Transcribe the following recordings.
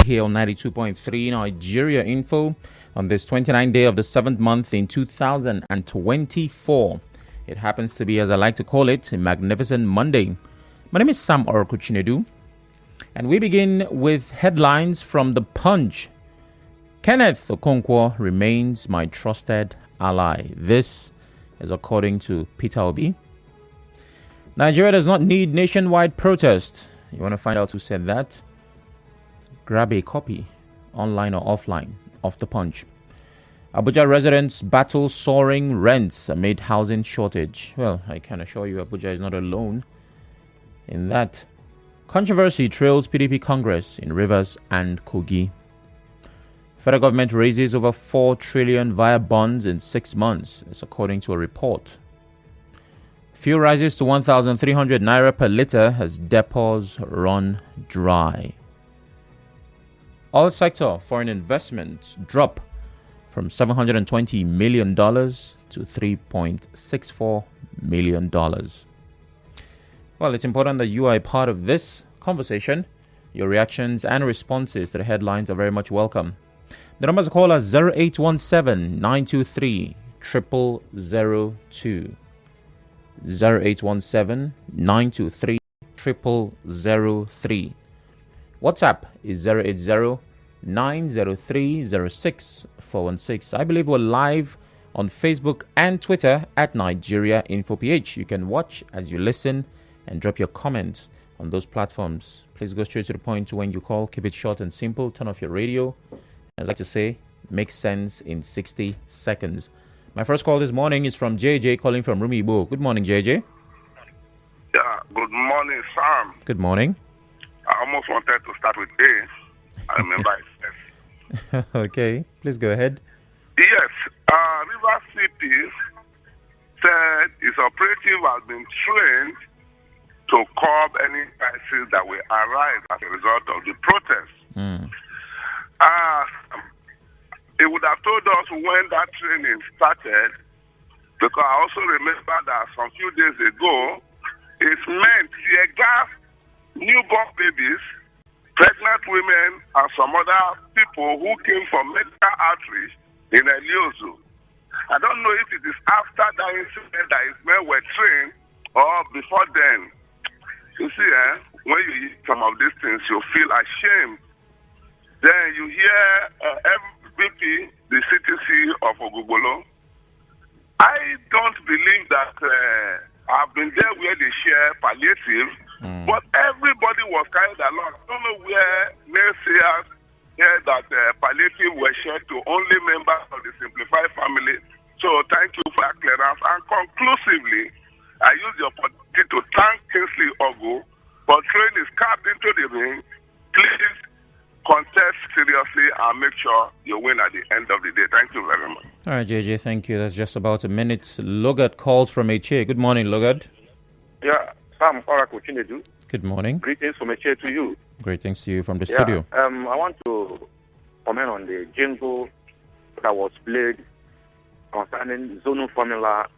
here on 92.3 Nigeria Info on this 29th day of the 7th month in 2024. It happens to be, as I like to call it, a magnificent Monday. My name is Sam Orokuchinedu, and we begin with headlines from The Punch. Kenneth Okonkwo remains my trusted ally. This is according to Peter Obi. Nigeria does not need nationwide protest. You want to find out who said that? Grab a copy, online or offline, of The Punch. Abuja residents battle soaring rents amid housing shortage. Well, I can assure you Abuja is not alone in that. Controversy trails PDP Congress in Rivers and Kogi. Federal government raises over 4 trillion via bonds in 6 months, as according to a report. Fuel rises to 1,300 naira per litre as depots run dry. Oil sector foreign investment drop from $720 million to $3.64 million. Well, it's important that you are a part of this conversation. Your reactions and responses to the headlines are very much welcome. The numbers to call are 0817-923-0002. 0817-923-0003. WhatsApp is 080-903-06416. I believe we're live on Facebook and Twitter at Nigeria Info PH. You can watch as you listen and drop your comments on those platforms. Please go straight to the point when you call. Keep it short and simple. Turn off your radio. As I like to say, make sense in 60 seconds. My first call this morning is from JJ calling from Rumibo. Good morning, JJ. Yeah, good morning, Sam. Good morning. I almost wanted to start with A. I remember it. Okay, please go ahead. Yes, River City said its operative has been trained to curb any crisis that will arise as a result of the protest. It would have told us when that training started, because I also remember that some few days ago, it's meant tear gas newborn babies, pregnant women, and some other people who came from medical outreach in Eliozu. I don't know if it is after that incident that his men were trained or before then. You see, when you hear some of these things, you feel ashamed. Then you hear MVP, the CTC of Ogogbolo. I don't believe that I've been there where they share palliative, but everybody was carried along. I don't know where naysayers hear that palliative were shared to only members of the Simplified family. So thank you for that clearance. And conclusively, I use the opportunity to thank Kingsley Ogo for throwing his card into the ring. Please contest seriously and make sure you win at the end of the day. Thank you very much. All right, JJ, thank you. That's just about a minute. Logard calls from HA. Good morning, Logard. Yeah, Sam Orokuchinedu. Good morning. Greetings from HA to you. Greetings to you from the studio. I want to comment on the jingle that was played concerning zonal formula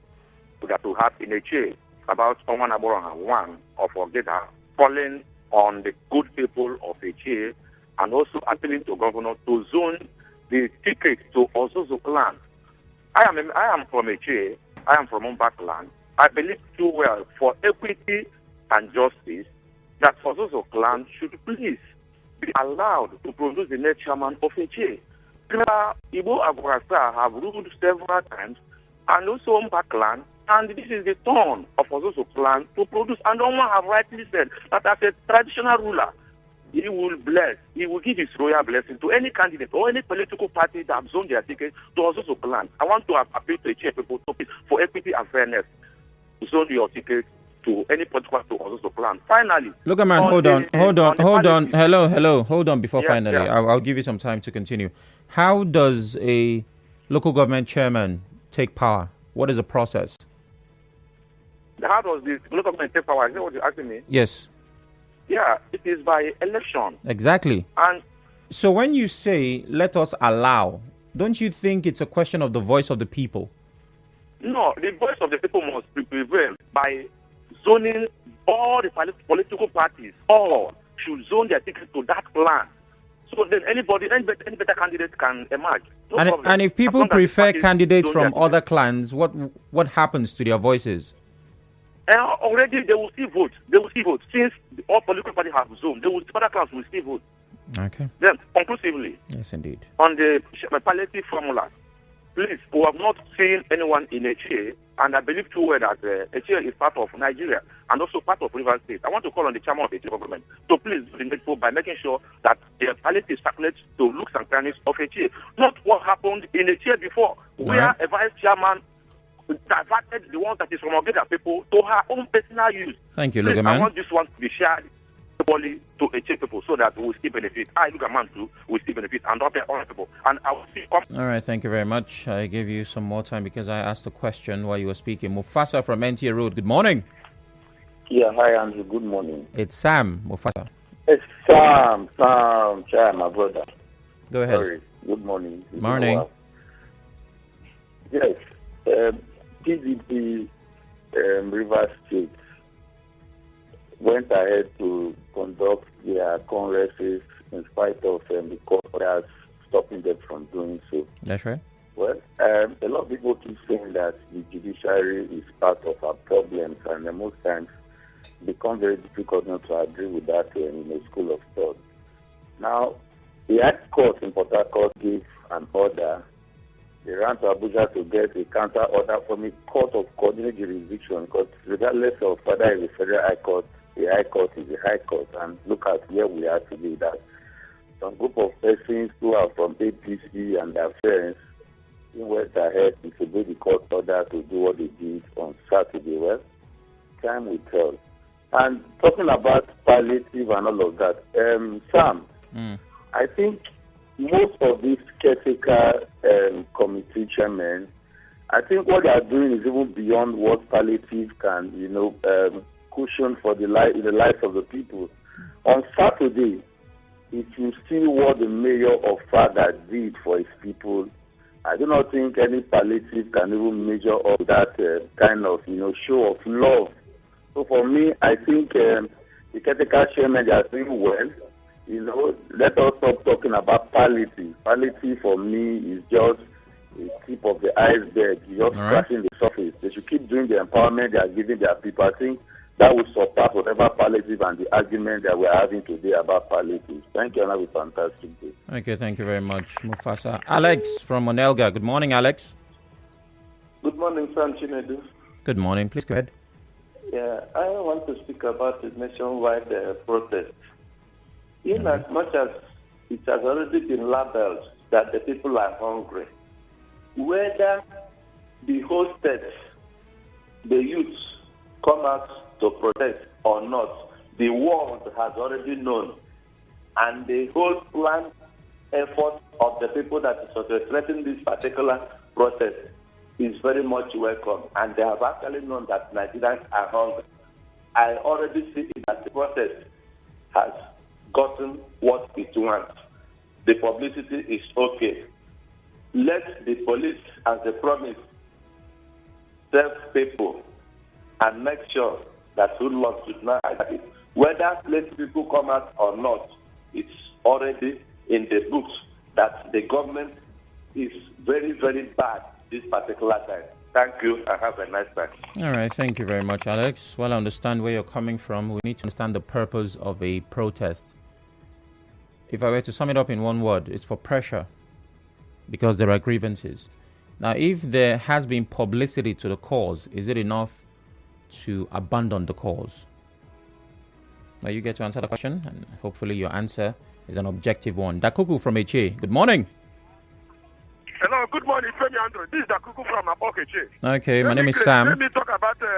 that we have in HA about Omanaboro 1 of Ogeda calling on the good people of HA and also appealing to governor to zone the ticket to Ozozo clan. I am from HA. I am from Umbakland. I believe too well for equity and justice that Ozozo clan should please be allowed to produce the next chairman of HA. Remember, Igbo Agurasa have ruled several times, and also Umbakland, and this is the turn of Ozozo clan to produce. And Oma have rightly said that as a traditional ruler, he will bless, he will give his royal blessing to any candidate or any political party that have zoned their ticket to Ozozo clan. I want to appeal to HA people for equity and fairness to zone your ticket to any political to Ozozo clan. Finally, look, man, hold on. Hello. Hold on before finally. Yeah. I'll give you some time to continue. How does a local government chairman take power? What is the process? How does the local government take power? Is that what you're asking me? Yes. Yeah, it is by election. Exactly. And so when you say, let us allow, don't you think it's a question of the voice of the people? No, the voice of the people must prevail by zoning all the political parties. All should zone their tickets to that plan So then any better candidate can emerge. No problem. And if people prefer candidates from other clans, what happens to their voices? Already they will still vote. Since all political parties have zoomed, other clans will still vote. Okay. Then, conclusively, yes, indeed. On the palliative formula, please, we have not seen anyone in Eche, and I believe too well that Eche is part of Nigeria and also part of Rivers State. I want to call on the chairman of the Eche government to please do the needful by making sure that the palliative circulates to looks and crannies of Eche. Not what happened in Eche before, where a vice chairman diverted the one that is from Ogeda people to her own personal use. Thank you, please, Lugaman. I want this one to be shared equally to Eche people so that we will still benefit. I, Lugaman, too, will still benefit and other people. And I will see. All right, thank you very much. I gave you some more time because I asked a question while you were speaking. Mufasa from NTA Road. Good morning. Yeah, hi, Andrew. Good morning. It's Sam Mufasa. It's Sam, Chai, my brother. Go ahead. Sorry. Good morning. Morning. Yes, PDP Rivers State went ahead to conduct their congresses in spite of the court orders stopping them from doing so. That's right. Well, a lot of people keep saying that the judiciary is part of our problems, and most times it becomes very difficult not to agree with that in a school of thought. Now, the High Court in Port Harcourt gave an order. They ran to Abuja to get a counter order from a court of coordinated jurisdiction, because regardless of whether it's a federal high court, the High Court is a High Court. And look at where we are today, that some group of persons who are from APC and their friends went ahead to obey the court order to do what they did on Saturday. Well, time will tell. And talking about palliative and all of that, Sam, I think most of these caretaker committee chairmen, I think what they are doing is even beyond what palliative can, cushion for the lives of the people. On Saturday, if you see what the mayor of Fada did for his people, I do not think any palliative can even measure up that kind of, show of love. So for me, I think the caretaker chairmen are doing well. Let us stop talking about palliative. Palliative for me is just a tip of the iceberg, just scratching the surface. They should keep doing the empowerment they are giving their people. I think that will surpass whatever palliative and the argument that we're having today about palliative. Thank you, and have a fantastic day. Okay, thank you very much, Mufasa. Alex from Onelga. Good morning, Alex. Good morning, Sam Chinedu. Good morning. Please go ahead. Yeah, I want to speak about the nationwide protest. In as much as it has already been labeled that the people are hungry, whether the whole state, the youths, come out to protest or not, the world has already known. And the whole planned effort of the people that is orchestrating this particular protest is very much welcome. And they have actually known that Nigerians are hungry. I already see that the protest has gotten what it wants. The publicity is okay. Let the police, as they promise, serve people and make sure that hoodlums should not have it. Whether let people come out or not, it's already in the books that the government is very, very bad this particular time. Thank you and have a nice time. All right, thank you very much, Alex. Well, I understand where you're coming from. We need to understand the purpose of a protest. If I were to sum it up in one word, it's for pressure, because there are grievances. Now, if there has been publicity to the cause, is it enough to abandon the cause? Now, you get to answer the question, and hopefully your answer is an objective one. Dakuku from Eche. Good morning. Hello, good morning, Femi Andrew. This is Dakuku from Abokeche. Okay, my name is Sam. Let me talk about this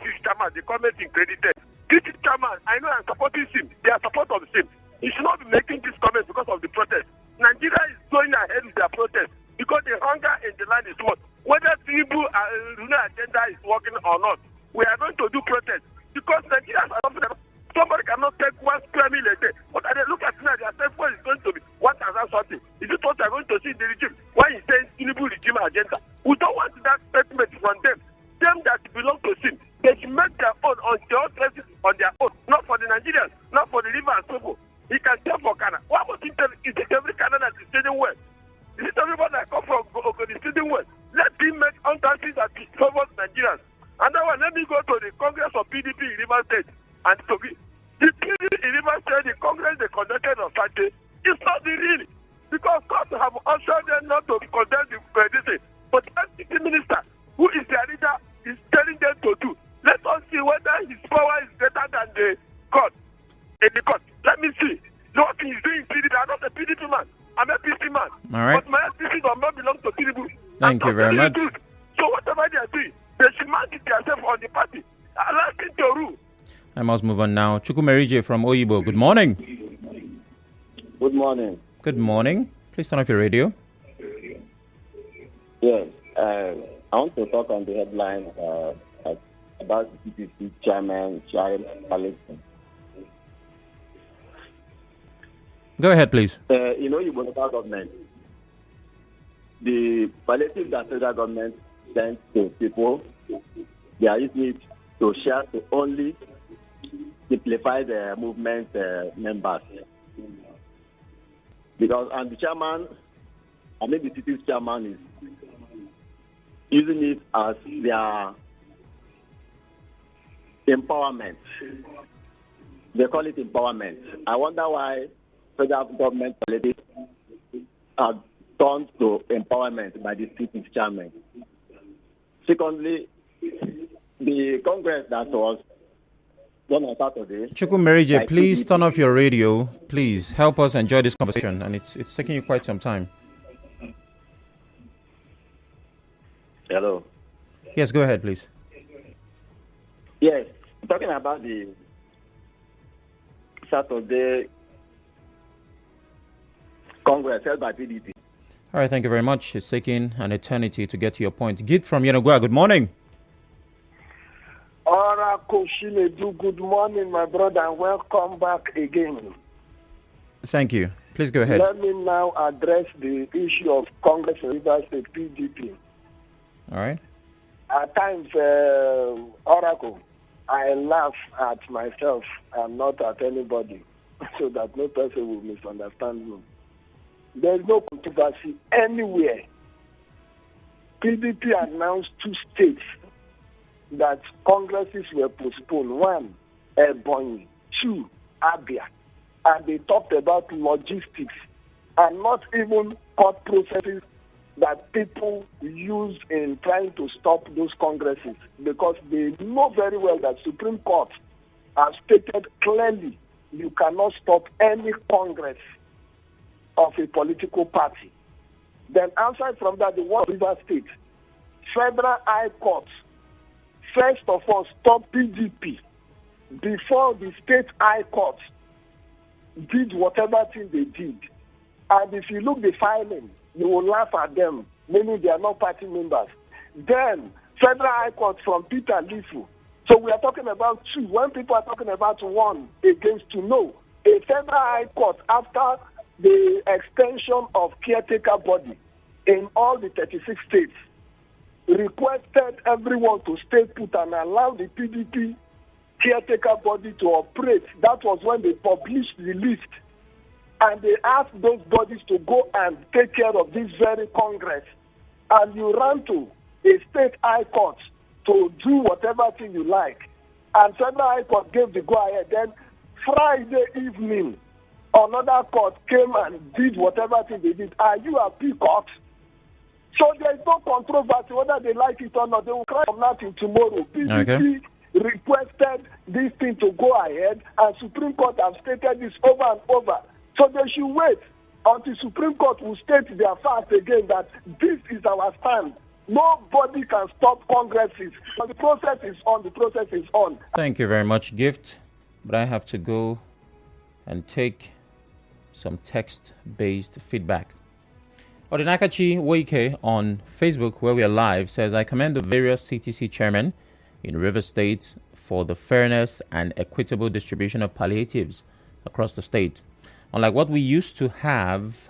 is Chairman, the comment in credited. This is Chairman, I know I'm supporting him. They are support of him. He should not be making this comment because of the protest. Nigeria is going ahead with their protest because the hunger in the land is what? Whether Tinubu agenda is working or not, we are going to do protest because Nigerians are not. Somebody cannot take 1 square meal a day. But I look at now, their self is going to be 1,000 something. Is it what they're going to see in the regime? Why is saying Tinubu regime agenda? We don't want that statement from them. Them that belong to sin, they should make their own on their own places on their own, not for the Nigerians, not for the rivers people. He can stay for Ghana. Why would he tell? Is it every Ghana that is studying well? Is it everybody that come from Ogoni studying well? Let him make entrances that favors Nigerians. And then let me go to the Congress of PDP in Rivers State and to be the PDP in Rivers State, the Congress they conducted on Saturday. It's not the real. Because courts have ushered them not to condemn the this. But the minister, who is their leader, is telling them to do. Let us see whether his power is greater than the court. In the court. Let me see. What he's doing in PDP. I'm not a PDP man. I'm a PC man. All right. But my PC does not belong to PDP. Thank you very much. So whatever they are doing, they should mark it themselves on the party. Allow it to rule. I must move on now. Chukwumerije from Oyibo. Good morning. Good morning. Good morning. Please turn off your radio. Yes, I want to talk on the headline about the PPC chairman, Charles Palestine. Go ahead, please. You local government. The palliative that federal government sends to people, they are using it to share to only simplify the movement members. Because, and the chairman, the city's chairman is using it as their empowerment. They call it empowerment. I wonder why federal government politics are turned to empowerment by the city's chairman. Secondly, the Congress that was done on Saturday. Chukwumerije, please turn off your radio. Please help us enjoy this conversation, and it's taking you quite some time. Hello. Yes, go ahead, please. Yes, talking about the Saturday Congress held by PDP. All right, thank you very much. It's taking an eternity to get to your point. Git from Yenagoa, good morning. Oracle Shinedu, good morning, my brother, and welcome back again. Thank you. Please go ahead. Let me now address the issue of Congress and Rivers State PDP. All right. At times, Oracle, I laugh at myself and not at anybody, so that no person will misunderstand me. There is no controversy anywhere. PDP announced 2 states that congresses were postponed. 1, Ebonyi. 2, Abia. And they talked about logistics and not even court processes that people use in trying to stop those congresses, because they know very well that Supreme Court has stated clearly you cannot stop any congress of a political party. Then outside from that, the one River State, Federal High Court, first of all, stop PDP before the State High Court did whatever thing they did. And if you look the filing, you will laugh at them, meaning they are not party members. Then, Federal High Court from Peter Lifu. So we are talking about 2. When people are talking about 1 against 2, no. A Federal High Court, after the extension of caretaker body in all the 36 states, requested everyone to stay put and allow the PDP caretaker body to operate. That was when they published the list. And they asked those bodies to go and take care of this very Congress. And you ran to a state high court to do whatever thing you like. And Federal High Court gave the go-ahead. Then Friday evening, another court came and did whatever thing they did. Are you a peacock? So there is no controversy whether they like it or not. They will cry from nothing tomorrow. PDP requested this thing to go ahead, and Supreme Court has stated this over and over. So they should wait until Supreme Court will state their facts again that this is our stand. Nobody can stop congresses. But the process is on. The process is on. Thank you very much, Gift. But I have to go and take some text-based feedback. Odinakachi Woike on Facebook, where we are live, says, I commend the various CTC chairmen in Rivers State for the fairness and equitable distribution of palliatives across the state, unlike what we used to have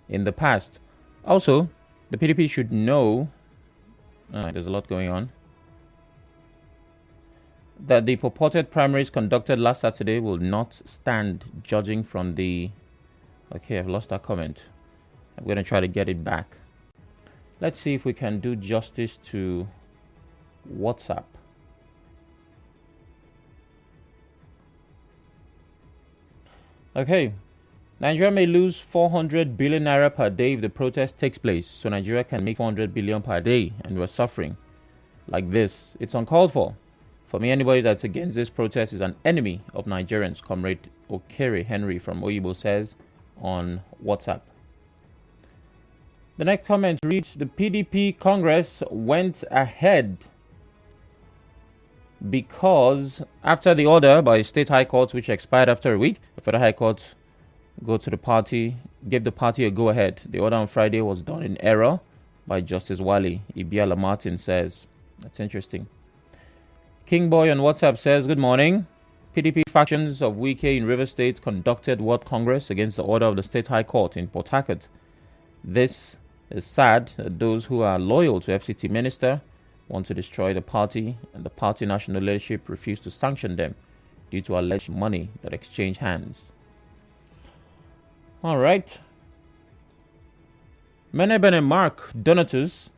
in the past. Also, the PDP should know, there's a lot going on. that the purported primaries conducted last Saturday will not stand, judging from the... Okay, I've lost that comment. I'm going to try to get it back. Let's see if we can do justice to WhatsApp. Okay. Nigeria may lose 400 billion naira per day if the protest takes place. So Nigeria can make 400 billion per day, and we're suffering like this. It's uncalled for. For me, anybody that's against this protest is an enemy of Nigerians, Comrade Okere Henry from Oyibo says on WhatsApp. The next comment reads, the PDP Congress went ahead because after the order by State High Court, which expired after a week, the Federal High Court gave the party a go-ahead. The order on Friday was done in error by Justice Wale. Ibiala Martin says. That's interesting. King Boy on WhatsApp says, good morning. PDP factions of Wike in River State conducted World Congress against the order of the State High Court in Port Harcourt. This is sad that those who are loyal to FCT minister want to destroy the party, and the party national leadership refused to sanction them due to alleged money that exchanged hands. All right. Menebene Mark Donatus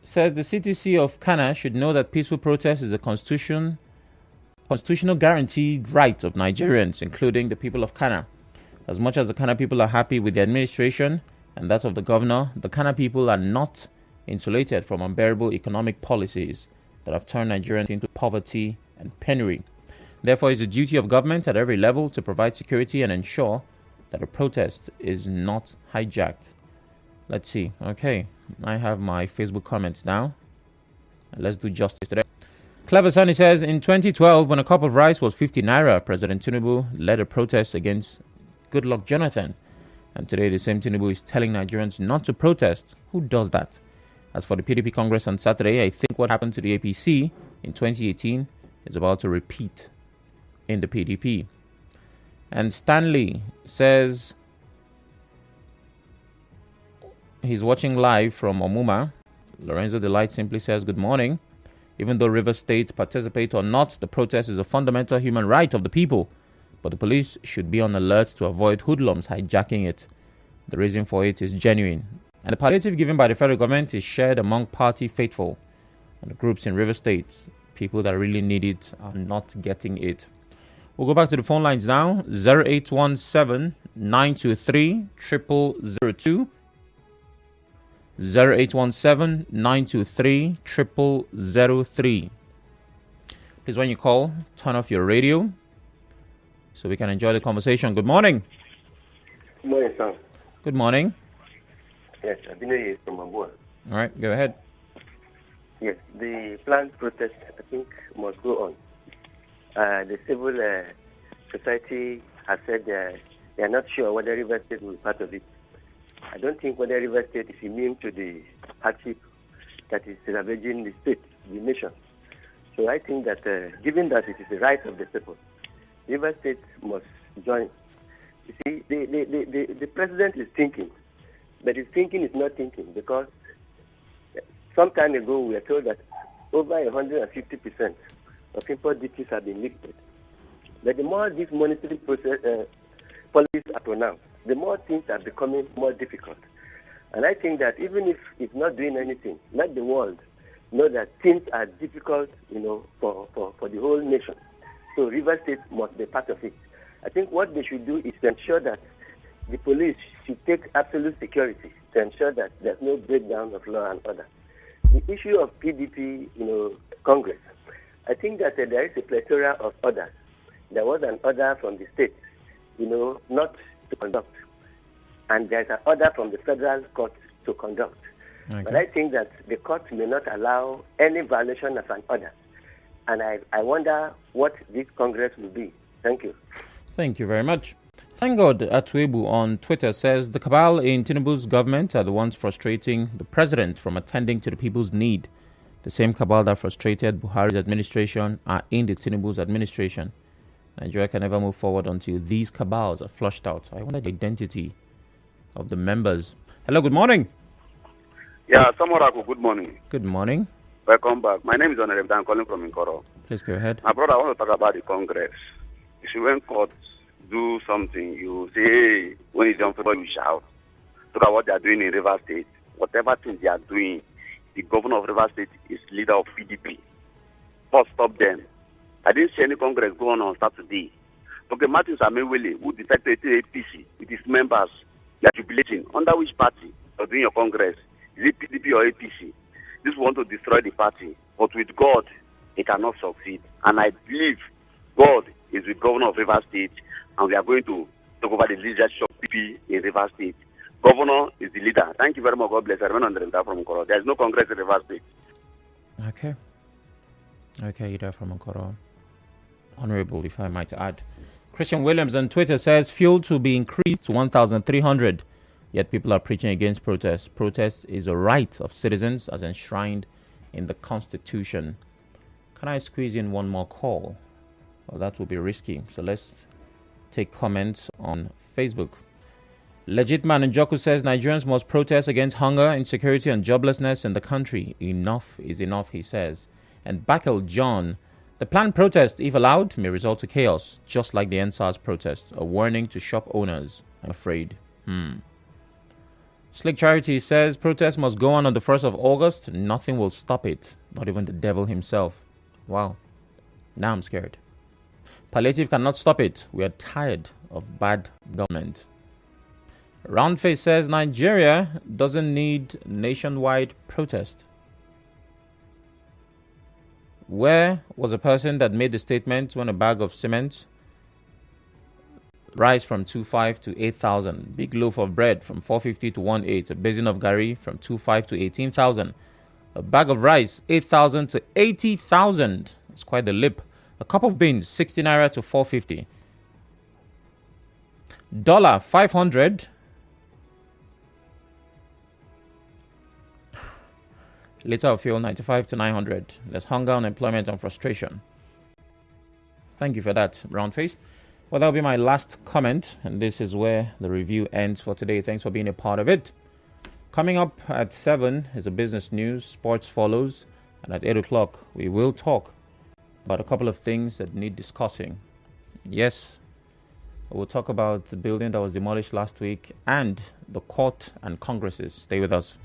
says the CTC of Kana should know that peaceful protest is a constitutional guaranteed right of Nigerians, including the people of Kana. As much as the Kana people are happy with the administration and that of the governor, the Kana people are not insulated from unbearable economic policies that have turned Nigerians into poverty and penury. Therefore, it's the duty of government at every level to provide security and ensure that a protest is not hijacked. Let's see. Okay, I have my Facebook comments now. Let's do justice today. Clever Sonny says, in 2012, when a cup of rice was 50 naira, President Tinubu led a protest against Goodluck Jonathan. And today, the same Tinubu is telling Nigerians not to protest. Who does that? As for the PDP Congress on Saturday, I think what happened to the APC in 2018 is about to repeat in the PDP. And Stanley says he's watching live from Omuma. Lorenzo Delight simply says, good morning. Even though River State participate or not, the protest is a fundamental human right of the people. But the police should be on alert to avoid hoodlums hijacking it. The reason for it is genuine. And the palliative given by the federal government is shared among party faithful. And the groups in River State, people that really need it, are not getting it. We'll go back to the phone lines now. 0817-923-0002. 0817-923-0003. Please, when you call, turn off your radio so we can enjoy the conversation. Good morning. Good morning, sir. Good morning. Yes, Abino is from Abua. All right, go ahead. Yes, the planned protest, I think, must go on. The civil society has said they are not sure whether River State will be part of it. I don't think whether River State is immune to the hardship that is ravaging the state, the nation. So I think that given that it is the right of the people, River State must join. You see, the president is thinking, but his thinking is not thinking, because some time ago we were told that over 150% of import duties have been lifted. But the more these monetary policies are pronounced, the more things are becoming more difficult. And I think that even if it's not doing anything, let the world know that things are difficult, for the whole nation. So River State must be part of it. I think what they should do is to ensure that the police should take absolute security to ensure that there's no breakdown of law and order. The issue of PDP, Congress, I think that there is a plethora of orders. There was an order from the state, not to conduct. And there's an order from the federal court to conduct. Okay. But I think that the court may not allow any violation of an order. And I wonder what this Congress will be. Thank you. Thank you very much. Thank God Atwebu on Twitter says the cabal in Tinubu's government are the ones frustrating the president from attending to the people's need. The same cabal that frustrated Buhari's administration are in the Tinubu's administration. Nigeria can never move forward until these cabals are flushed out. I wonder the identity of the members. Hello, good morning. Yeah, Samoraku, good morning. Good morning. Welcome back. My name is Honorable. I'm calling from Nkoro. Please go ahead. My brother, I want to talk about the Congress. You see, when courts do something, you say, hey, when it's unfavorable, you shout. Look at what they are doing in River State. Whatever thing they are doing, the governor of River State is leader of PDP. First, stop them. I didn't see any Congress going on Saturday. Okay, Martin Samewele, who defected to APC with his members, they are jubilating. Under which party are doing your Congress? Is it PDP or APC? This want to destroy the party. But with God, it cannot succeed. And I believe God is the governor of River State, and we are going to talk over the leadership of PP in River State. Governor is the leader. Thank you very much. God bless. I remain on the from Nkoro. There is no Congress in River State. Okay, you're there from Nkoro. Honorable, if I might add. Christian Williams on Twitter says fuel to be increased to 1,300. Yet people are preaching against protest. Protest is a right of citizens as enshrined in the Constitution. Can I squeeze in one more call? Well, that would be risky. So let's take comments on Facebook. Legit Man Njoku says Nigerians must protest against hunger, insecurity and joblessness in the country. Enough is enough, he says. And Bakel John, the planned protest, if allowed, may result to chaos, just like the NSAS protest. A warning to shop owners, I'm afraid. Slick Charity says protest must go on the 1st of August. Nothing will stop it, not even the devil himself. Wow, now I'm scared. Palliative cannot stop it. We are tired of bad government. Roundface says Nigeria doesn't need nationwide protest. Where was a person that made the statement when a bag of cement rise from 2,500 to 8,000, big loaf of bread from 450 to 1,800, a basin of gari from 2,500 to 18,000, a bag of rice 8,000 to 80,000. That's quite the leap. A cup of beans 60 naira to 450. Dollar 500. Liter of fuel 95 to 900. There's hunger, unemployment, and frustration. Thank you for that, Roundface. Well, that'll be my last comment, and this is where the review ends for today. Thanks for being a part of it. Coming up at 7 is a business news. Sports follows, and at 8 o'clock we will talk about a couple of things that need discussing. Yes, we'll talk about the building that was demolished last week and the court and congresses. Stay with us.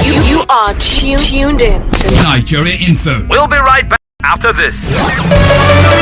You are tuned in to Nigeria Info. We'll be right back after this.